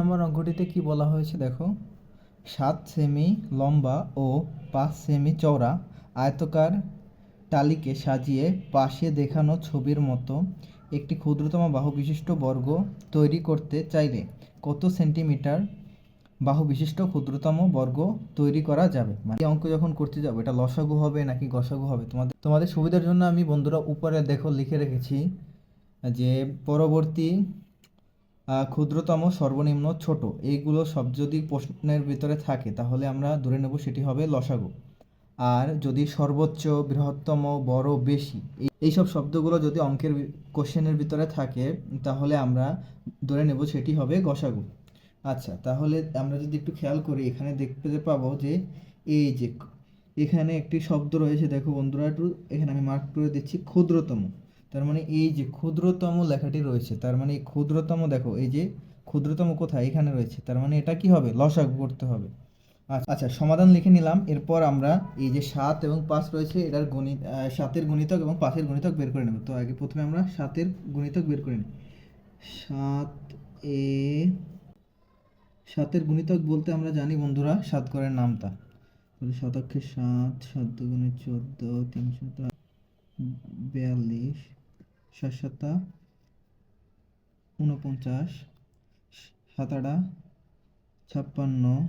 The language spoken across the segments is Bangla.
নম্বর অঙ্কটিতে কি বলা হয়েছে দেখো, 7 সেমি লম্বা ও 5 সেমি চওড়া আয়তকার টালিকে সাজিয়ে পাশে দেখানো ছবির মতো একটি ক্ষুদ্রতম বাহু বিশিষ্ট বর্গ তৈরি করতে চাইলে কত সেন্টিমিটার বাহু বিশিষ্ট ক্ষুদ্রতম বর্গ তৈরি করা যাবে। মানে এই অঙ্ক যখন করতে যাবো, এটা লসাগু হবে নাকি গসাগু হবে, তোমাদের সুবিধার জন্য আমি বন্ধুরা উপরে দেখো লিখে রেখেছি যে পরবর্তী ক্ষুদ্রতম, সর্বনিম্ন, ছোট, এইগুলো সব যদি প্রশ্নের ভিতরে থাকে তাহলে আমরা ধরে নেব সেটি হবে লসাগু। আর যদি সর্বোচ্চ, বৃহত্তম, বড়, বেশি, এইসব শব্দগুলো যদি অঙ্কের কোশ্চেনের ভিতরে থাকে তাহলে আমরা ধরে নেব সেটি হবে গসাগু। আচ্ছা, তাহলে আমরা যদি একটু খেয়াল করি, এখানে দেখতে পাবো যে এই যে এখানে একটি শব্দ রয়েছে, দেখো বন্ধুরা, একটু এখানে আমি মার্ক করে দিচ্ছি ক্ষুদ্রতম। তার মানে এই যে ক্ষুদ্রতম লেখাটি রয়েছে, তার মানে এই ক্ষুদ্রতম, দেখো এই যে ক্ষুদ্রতম কোথায়, এখানে রয়েছে, তার মানে এটা কি হবে, লসাগু করতে হবে। আচ্ছা, সমাধান লিখে নিলাম। এরপর আমরা এই যে 7 এবং 5 রয়েছে, এটার গণিত, 7-এর গুণিতক এবং 5-এর গুণিতক বের করে নেব। তো আগে প্রথমে আমরা 7-এর গুণিতক বের করে নিই। 7-এর গুণিতক বলতে আমরা জানি বন্ধুরা 7 ঘরের নামতা। তাহলে 7 7, 7 দুগুণে 14, 3 42, 7 49, 7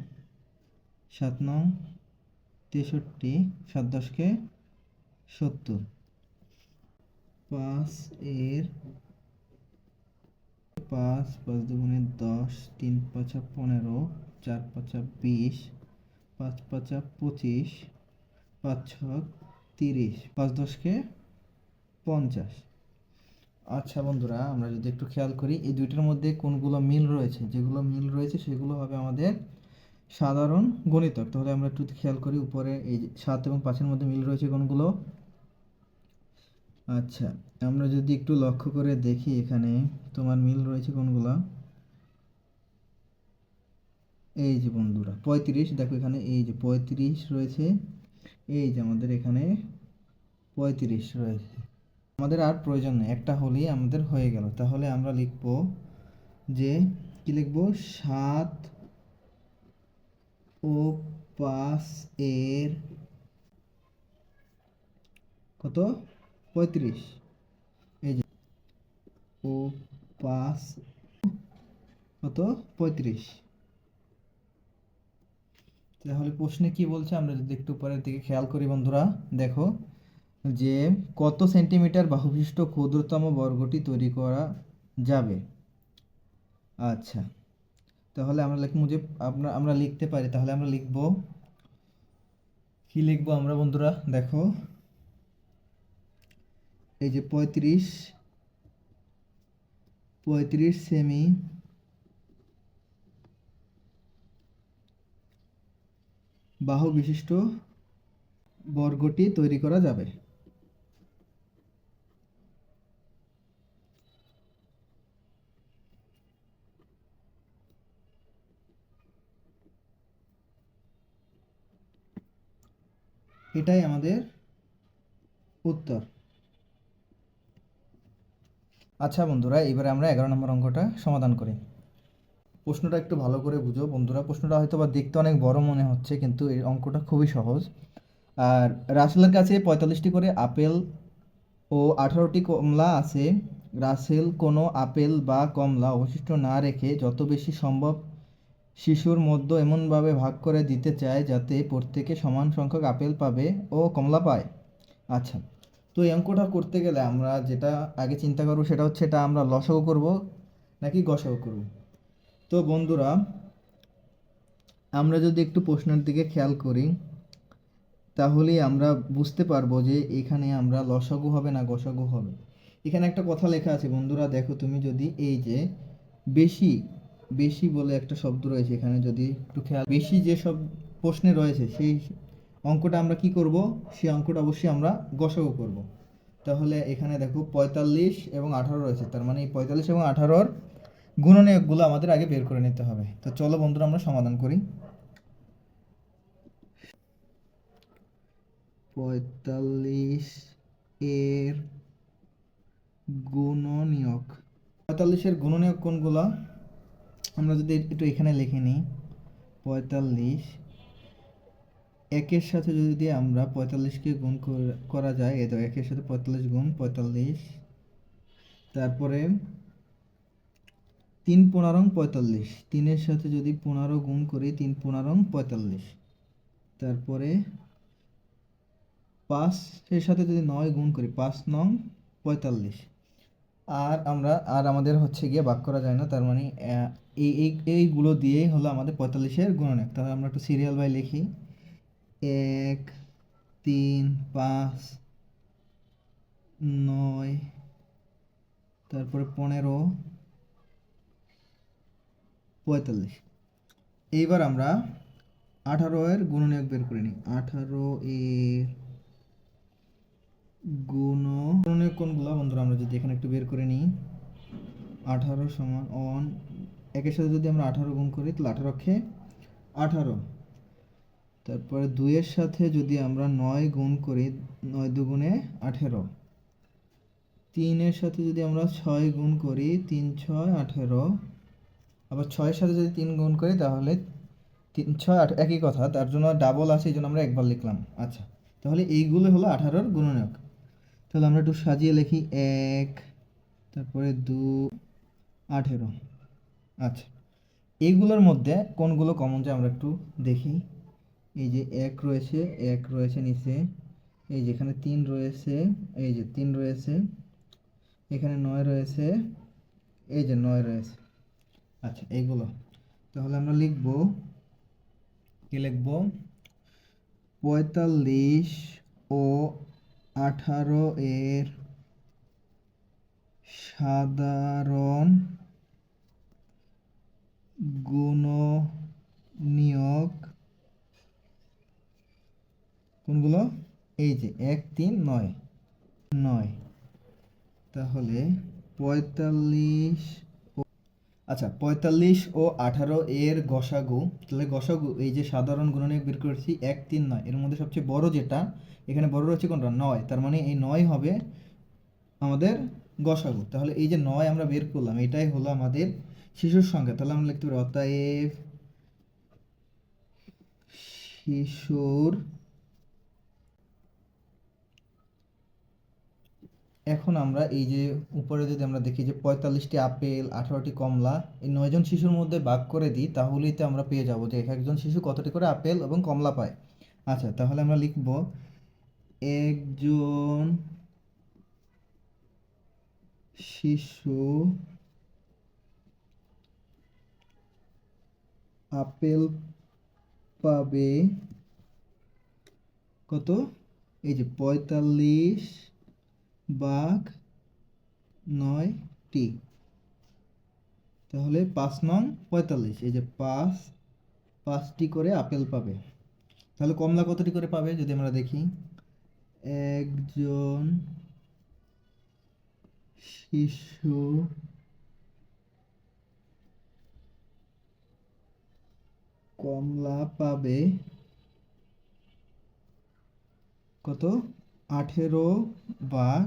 56, 7 63, 7 70। 5 এর 5, 5 দুগুণে 10, 3 5 15, 4 5 20, 5 5 25, 5 6 30, 5 10 50। আচ্ছা বন্ধুরা, আমরা যদি একটু খেয়াল করি এই দুইটার মধ্যে কোনগুলো মিল রয়েছে, যেগুলো মিল রয়েছে সেগুলো হবে আমাদের সাধারণ গণিতক। তাহলে আমরা একটু খেয়াল করি উপরে এই 7 এবং 5-এর মধ্যে মিল রয়েছে কোনগুলো। আচ্ছা, আমরা যদি একটু লক্ষ্য করে দেখি এখানে তোমার মিল রয়েছে কোনগুলো। এই যে বন্ধুরা 35, দেখো এখানে এই যে 35 রয়েছে, এই যে আমাদের এখানে 35 রয়েছে। আমাদের আর প্রয়োজন নেই, একটা হলেই আমাদের হয়ে গেল। তাহলে আমরা লিখব যে কি লিখব, 7 ও 5 এর কত, 35। এই যে ও 5 কত, 35। তাহলে প্রশ্নে কি বলছে আমরা যদি একটু উপরের দিকে খেয়াল করি বন্ধুরা, দেখো যে কত সেন্টিমিটার বাহুবিশিষ্ট ক্ষুদ্রতম বর্গটি তৈরি করা যাবে। আচ্ছা, তাহলে আমরা লিখব যে আমরা লিখতে পারি, তাহলে আমরা লিখব কি লিখবো আমরা বন্ধুরা, দেখো এই যে 35 সেমি বাহু বিশিষ্ট বর্গটি তৈরি করা যাবে। এটাই আমাদের উত্তর। আচ্ছা বন্ধুরা, এবারে আমরা 11 নম্বর অঙ্কটা সমাধান করি। প্রশ্নটা একটু ভালো করে বুঝো বন্ধুরা, প্রশ্নটা হয়তো বা দেখতে অনেক বড় মনে হচ্ছে, কিন্তু এই অঙ্কটা খুবই সহজ। আর রাসেলের কাছে 45টি করে আপেল ও 18টি কমলা আছে। রাসেল কোনো আপেল বা কমলা অবশিষ্ট না রেখে যত বেশি সম্ভব শিশুর মধ্যে এমনভাবে ভাগ করে দিতে চায় যাতে প্রত্যেকে সমান সংখ্যক আপেল পাবে ও কমলা পায়। আচ্ছা, তো এই অঙ্কটা করতে গেলে আমরা যেটা আগে চিন্তা করবো সেটা হচ্ছে, এটা আমরা লসাগু করব নাকি গসাগু করব। তো বন্ধুরা, আমরা যদি একটু প্রশ্নের দিকে খেয়াল করি তাহলে আমরা বুঝতে পারবো যে এখানে আমরা লসাগু হবে না গসাগু হবে। এখানে একটা কথা লেখা আছে বন্ধুরা, দেখো তুমি যদি এই যে বেশি, বেশি বলে একটা শব্দ রয়েছে এখানে, যদি একটু খেয়াল, বেশি যে সব প্রশ্নে রয়েছে সেই অঙ্কটা আমরা কি করব, সেই অঙ্কটা অবশ্যই আমরা গসাগু করব। তাহলে এখানে দেখো 45 এবং 18 রয়েছে, তার মানে এই 45 এবং 18-র গুণনীয়কগুলো আমাদের আগে বের করে নিতে হবে। তো চলো বন্ধুরা আমরা সমাধান করি। 45 এর গুণনীয়ক, 45-এর গুণনীয়ক কোনগুলা, আমরা যদি একটু এখানে লিখে নিই 45, একের সাথে যদি আমরা 45কে গুণ করা যায়, এই তো একের সাথে 45 গুণ 45, তারপরে 3 পনেরো 45, 3-এর সাথে যদি 15 গুণ করি 3 পনেরো 45, তারপরে 5-এর সাথে যদি 9 গুণ করি 5 নং 45। আর আমাদের হচ্ছে গিয়ে ভাগ করা যায় না, তার মানে এইগুলো দিয়েই হলো আমাদের 45-এর গুণনীয়ক। তাহলে আমরা একটু সিরিয়াল বাই লিখি, 1 3 5 9, তারপরে 15 45। এইবার আমরা 18-এর গুণনীয়ক বের করে নিই। 18-এর গুণনীয়ক কোনগুলো বন্ধুরা, আমরা যদি এখানে একটু বের করে নিই, 18 সমান 1, একের সাথে যদি আমরা 18 গুণ করি তাহলে 18 18, তারপরে 2-এর সাথে যদি আমরা 9 গুণ করি 9 দুগুণে 18, 3-এর সাথে যদি আমরা 6 গুণ করি 3 6 18, আবার 6-এর সাথে যদি 3 গুণ করি তাহলে 3 6 8, একই কথা, তার জন্য ডাবল আছে এই জন্য আমরা একবার লিখলাম। আচ্ছা, তাহলে এইগুলো হলো 18-এর গুণনীয়ক। তাহলে আমরা একটু সাজিয়ে লিখি, 1, তারপরে 2 18। আচ্ছা, এইগুলোর মধ্যে কোনগুলো কমন যায় আমরা একটু দেখি। এই যে 1 রয়েছে, 1 রয়েছে নিচে, এই যে এখানে 3 রয়েছে, এই যে 3 রয়েছে, এখানে 9 রয়েছে, এই যে 9 রয়েছে। আচ্ছা, এইগুলো তাহলে আমরা লিখব, কি লিখব, 45 ও 18 এর সাধারণ গুণনীয়ক কোনগুলো, এই যে 1 3 9 9। তাহলে 45, আচ্ছা 45 ও 18 এর গসাগু, তাহলে গসাগু এই যে সাধারণ গুণনীয়ক বের করেছি 1 3 9, এর মধ্যে সবচেয়ে বড় যেটা, এখানে বড় রয়েছে কোনটা 9, তার মানে এই 9 হবে আমাদের গসাগু। তাহলে এই যে 9 আমরা বের করলাম, এটাই হলো আমাদের শিশুর সংখ্যা। তাহলে আমরা লিখতে পারি অতএব শিশুর, এখন আমরা এই যে উপরে যদি আমরা দেখি যে 45টি আপেল 18টি কমলা, এই 9 জন শিশুর মধ্যে ভাগ করে দিই, তাহলেই তো আমরা পেয়ে যাব যে এক একজন শিশু কতটি করে আপেল এবং কমলা পায়। আচ্ছা, তাহলে আমরা লিখব একজন শিশু আপেল পাবে কত, এই যে 45 ভাগ 9টি, তাহলে 5 নং 45, এই যে 5টি করে আপেল পাবে। তাহলে কমলা কতটি করে পাবে যদি আমরা দেখি, একজন শিশু কমলা পাবে কত, 18 ভাগ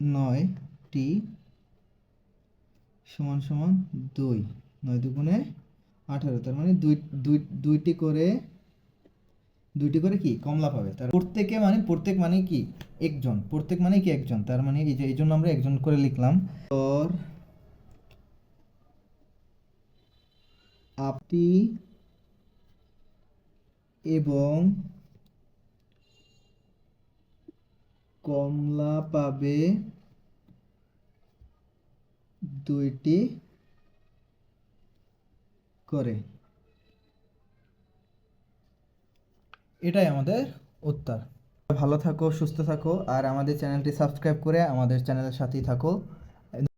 9টি সমান সমান 2, 9 দুগুণে 18, তার মানে দুইটি করে কি কমলা পাবে। তার প্রত্যেক মানে কি একজন, প্রত্যেক মানে কি একজন, তার মানে এই যে এই জন্য আমরা একজন করে লিখলাম। তোর আপনি এবং কমলা পাবে 2টি করে। এটাই আমাদের উত্তর। ভালো থাকো, সুস্থ থাকো, আর আমাদের চ্যানেলটি সাবস্ক্রাইব করে আমাদের চ্যানেলের সাথেই থাকো।